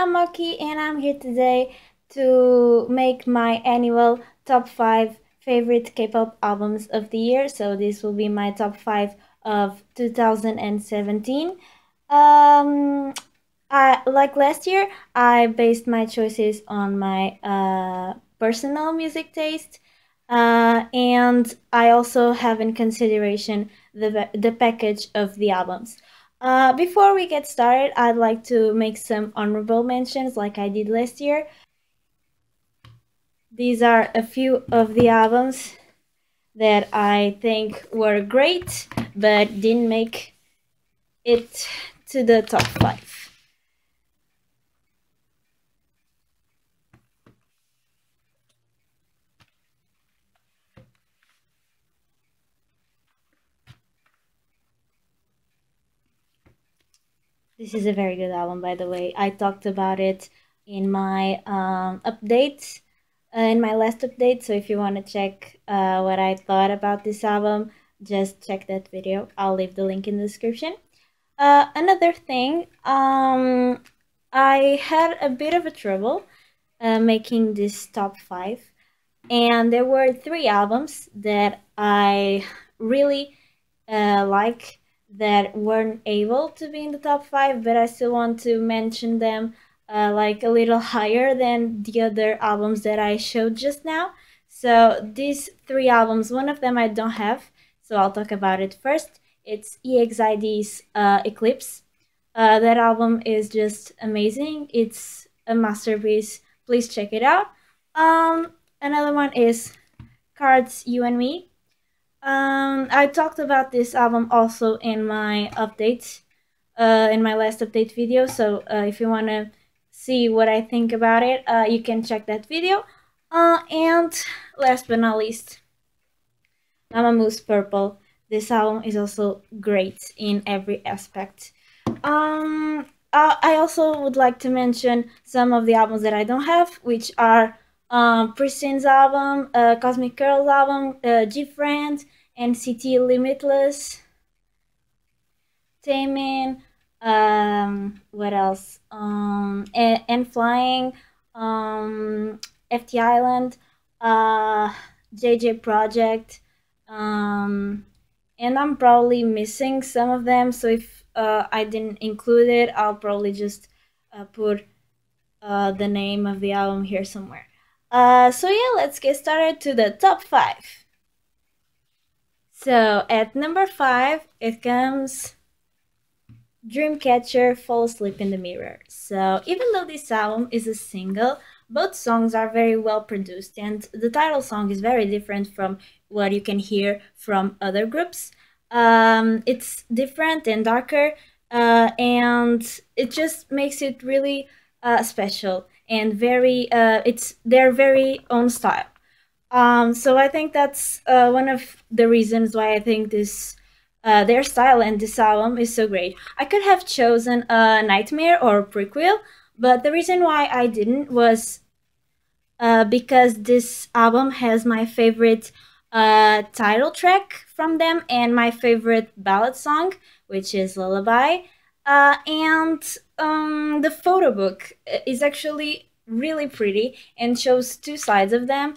I'm Moki and I'm here today to make my annual top 5 favorite K-pop albums of the year. So this will be my top 5 of 2017. Um, like last year, I based my choices on my personal music taste, and I also have in consideration the package of the albums. Before we get started, I'd like to make some honorable mentions like I did last year. These are a few of the albums that I think were great but didn't make it to the top 5. This is a very good album, by the way. I talked about it in my update, in my last update. So if you want to check what I thought about this album, just check that video. I'll leave the link in the description. Another thing, I had a bit of a trouble making this top 5, and there were 3 albums that I really like that weren't able to be in the top 5, but I still want to mention them like a little higher than the other albums that I showed just now. So these 3 albums, one of them I don't have, so I'll talk about it first. It's EXID's Eclipse. That album is just amazing. It's a masterpiece. Please check it out. Another one is Cards, You and Me. I talked about this album also in my update, in my last update video. So if you want to see what I think about it, you can check that video. And last but not least, Mamamoo Purple. This album is also great in every aspect. I also would like to mention some of the albums that I don't have, which are Pristine's album, Cosmic Girls album, G-Friend, NCT Limitless, Taemin, what else? N.flying, FT Island, JJ Project, and I'm probably missing some of them. So if I didn't include it, I'll probably just put the name of the album here somewhere. So yeah, let's get started to the top 5. So at number 5, it comes Dreamcatcher, Fall Asleep in the Mirror. So even though this album is a single, both songs are very well produced, and the title song is very different from what you can hear from other groups. It's different and darker, and it just makes it really special and very it's their very own style. So I think that's one of the reasons why I think this their style and this album is so great. I could have chosen a Nightmare or Prequel, but the reason why I didn't was because this album has my favorite title track from them and my favorite ballad song, which is Lullaby. And the photo book is actually really pretty and shows 2 sides of them.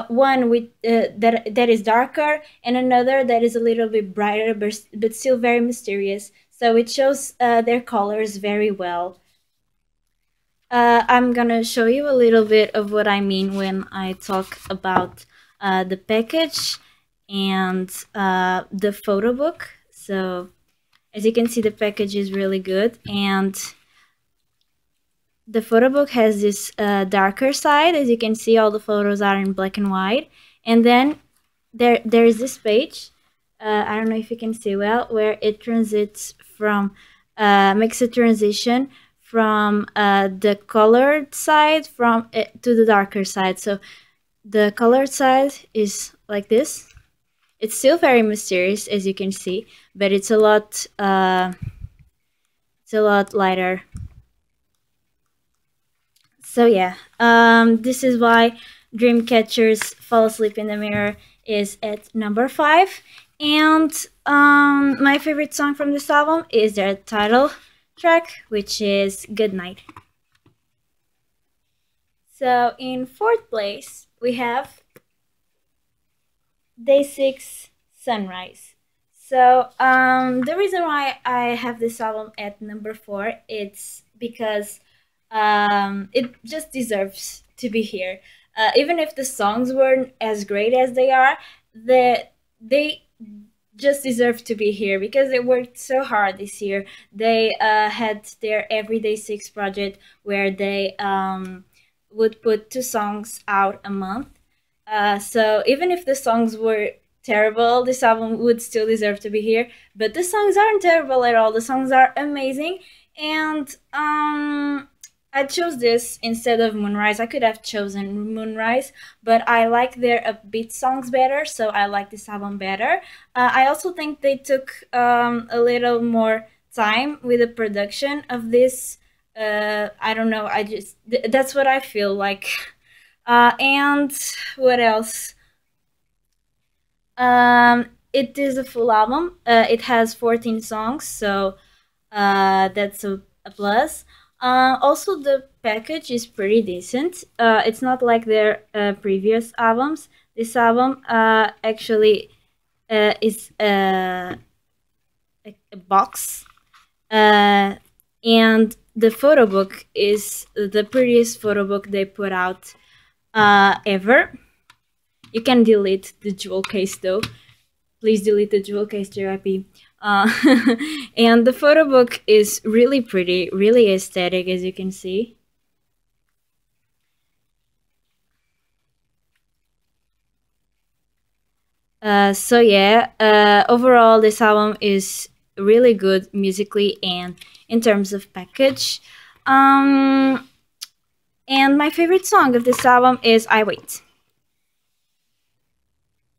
One with that is darker, and another that is a little bit brighter, but still very mysterious. So it shows their colors very well. I'm gonna show you a little bit of what I mean when I talk about the package and the photo book. So as you can see, the package is really good, and the photo book has this darker side. As you can see, all the photos are in black and white, and then there's this page. I don't know if you can see well, where it transits from makes a transition from the colored side to the darker side. So the colored side is like this. It's still very mysterious, as you can see, but it's a lot lighter. So yeah, this is why Dreamcatcher's Fall Asleep in the Mirror is at number 5. And my favorite song from this album is their title track, which is Good Night. So in fourth place, we have Day 6 Sunrise. So the reason why I have this album at number 4, it's because it just deserves to be here. Even if the songs weren't as great as they are, they just deserve to be here because they worked so hard this year. They had their Everyday Six project where they would put 2 songs out a month. So even if the songs were terrible, this album would still deserve to be here. But the songs aren't terrible at all. The songs are amazing, and I chose this instead of Moonrise. I could have chosen Moonrise, but I like their upbeat songs better, so I like this album better. I also think they took a little more time with the production of this. I don't know. That's what I feel like. And what else? It is a full album. It has 14 songs, so that's a plus. Also, the package is pretty decent. It's not like their previous albums. This album actually is a box, and the photo book is the prettiest photo book they put out ever. You can delete the jewel case though. Please delete the jewel case, JYP. And the photo book is really pretty, really aesthetic, as you can see. So yeah, overall this album is really good musically and in terms of package. And my favorite song of this album is I Wait.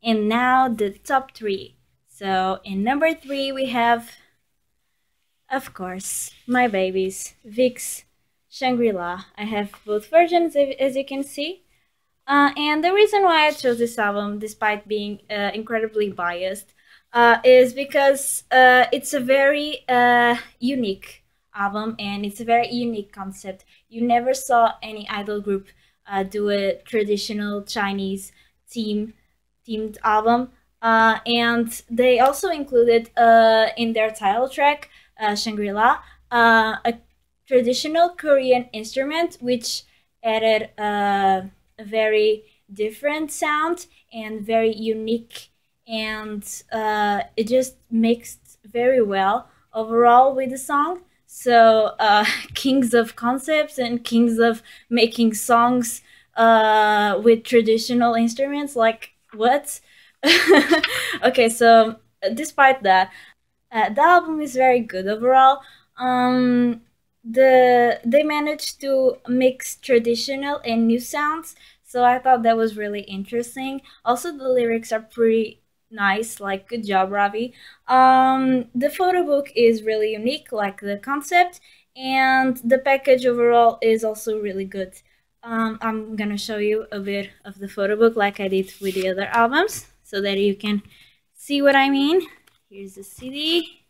And now the top 3. So in number 3 we have, of course, My Babies, Vix, Shangri-La. I have both versions as you can see. And the reason why I chose this album, despite being incredibly biased, is because it's a very unique album and it's a very unique concept. You never saw any idol group do a traditional Chinese themed album. And they also included in their title track, Shangri-La, a traditional Korean instrument which added a very different sound and very unique, and it just mixed very well overall with the song. So kings of concepts and kings of making songs with traditional instruments, like what? Okay, so despite that, the album is very good overall. They managed to mix traditional and new sounds, so I thought that was really interesting. Also, the lyrics are pretty nice. Like, good job, Ravi. The photo book is really unique, like the concept, and the package overall is also really good. I'm gonna show you a bit of the photo book like I did with the other albums so that you can see what I mean. Here's the CD.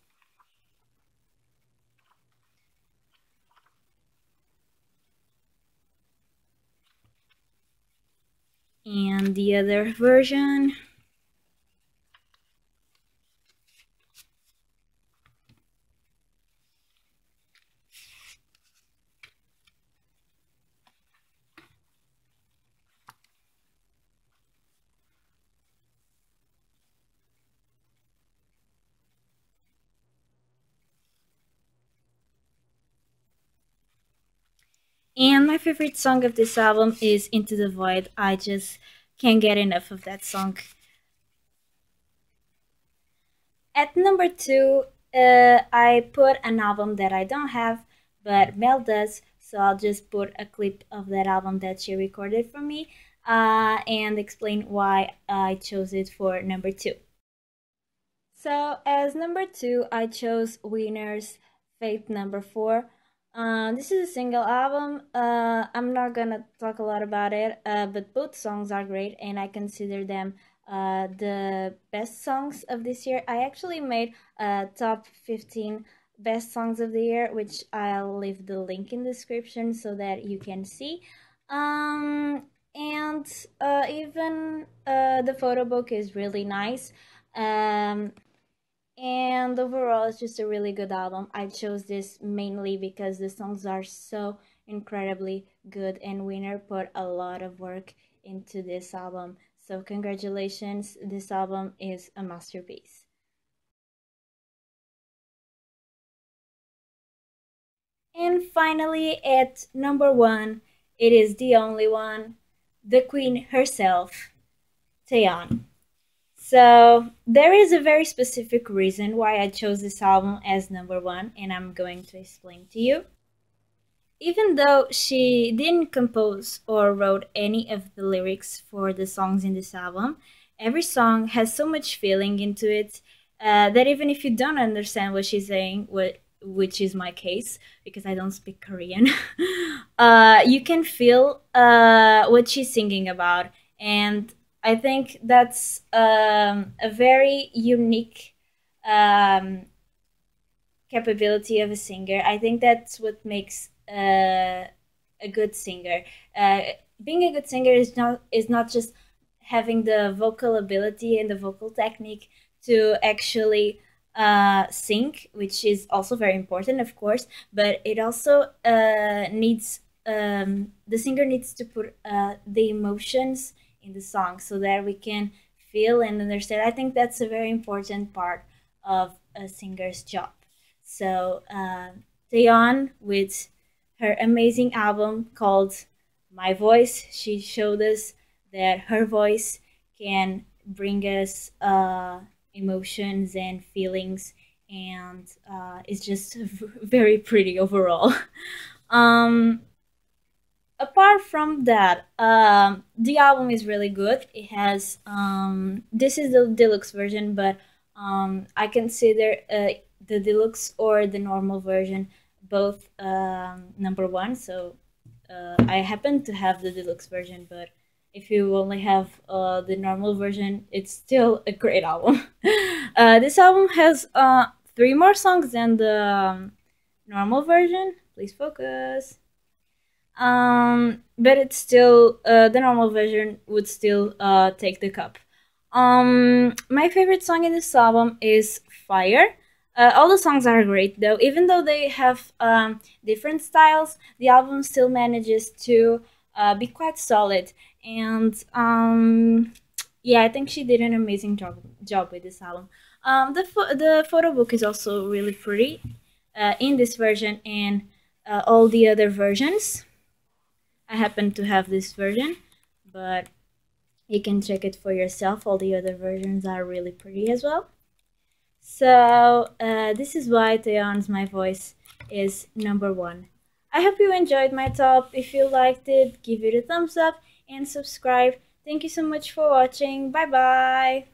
And the other version. And my favorite song of this album is Into the Void. I just can't get enough of that song. At number 2, I put an album that I don't have, but Mel does, so I'll just put a clip of that album that she recorded for me and explain why I chose it for number 2. So as number 2, I chose Winners Faith number 4. This is a single album. I'm not gonna talk a lot about it, but both songs are great, and I consider them the best songs of this year. I actually made a top 15 best songs of the year, which I'll leave the link in the description so that you can see. And even the photo book is really nice. Um, and overall, it's just a really good album. I chose this mainly because the songs are so incredibly good, and Winner put a lot of work into this album. So, congratulations, this album is a masterpiece. And finally, at number one, it is the only one, the queen herself, Taeyeon. So there is a very specific reason why I chose this album as number one, and I'm going to explain to you. Even though she didn't compose or wrote any of the lyrics for the songs in this album, every song has so much feeling into it that even if you don't understand what she's saying, which is my case because I don't speak Korean, you can feel what she's singing about, and I think that's a very unique um, capability of a singer. I think that's what makes a good singer. Uh, Being a good singer is not just having the vocal ability and the vocal technique to actually sing, which is also very important, of course. But it also needs the singer needs to put the emotions in the song so that we can feel and understand. I think that's a very important part of a singer's job. So Taeyeon with her amazing album called My Voice, she showed us that her voice can bring us emotions and feelings, and it's just very pretty overall. um, Apart from that, the album is really good. It has this is the deluxe version, but I consider the deluxe or the normal version both number one. So I happen to have the deluxe version, but if you only have the normal version, it's still a great album. This album has three more songs than the normal version. Please focus. But it's still the normal version would still take the cup. My favorite song in this album is Fire. All the songs are great though, even though they have different styles. The album still manages to be quite solid, and yeah, I think she did an amazing job with this album. The photo book is also really pretty in this version and all the other versions. I happen to have this version, but you can check it for yourself. All the other versions are really pretty as well. So this is why Taeyeon's My Voice is number one. I hope you enjoyed my top. If you liked it, give it a thumbs up and subscribe. Thank you so much for watching. Bye bye.